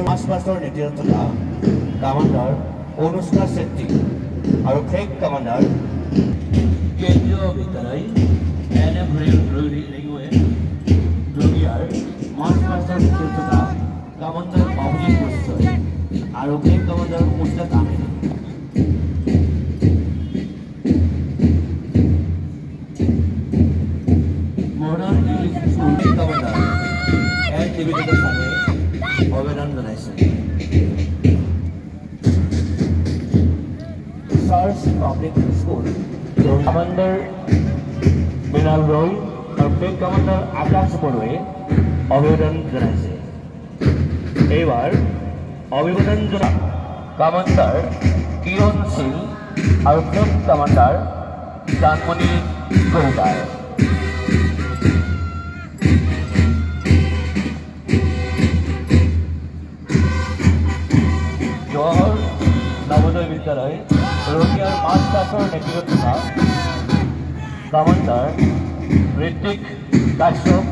মাছৰ নেতৃত্বত থকা কামাণ্ডাৰ অনুষ্কা শেট্টি আৰু ফ্লেগ কামাণ্ডাৰ কেন্দ্ৰীয় বিদ্যালয় NF ৰেলৱে দুৰ্গিয়াৰ মাছৰ নেতৃত্বত থকা কামাণ্ডাৰ অভিজিৎ গোস্বামী আৰু flag commander Mustaq Ahmed. Modern English school commander Digital Assam অভিনন্দন জনাইছে। Church public school commander Mrinal Roy আৰু ফ্লেগ কামাণ্ডাৰ আকাশ বড়োৱে অভিনন্দন জনাইছে। এইবাৰ অভিনন্দন জনাই কামাণ্ডাৰ কিৰণ সিং আৰু ফ্লেগ কামাণ্ডাৰ জানমণি কলিতাই। নবোদয় বিদ্যালয় ৰোহিয়াৰ মাছৰ নেতৃত্ব থকা কামাণ্ডাৰ ঋত্বিক কাশ্যপ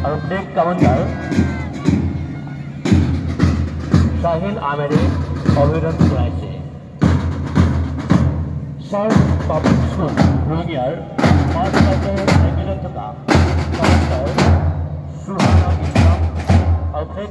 আৰু ফ্লেগ কামাণ্ডাৰ শাহিন আহমেদে অভিনন্দন জনাইছে। চাৰ্চ পাব্লিক স্কুল ৰোহিয়াৰ মাছৰ নেতৃত্ব থকা কামাণ্ডাৰ সুহানা ইছলাম আৰু ফ্লেগ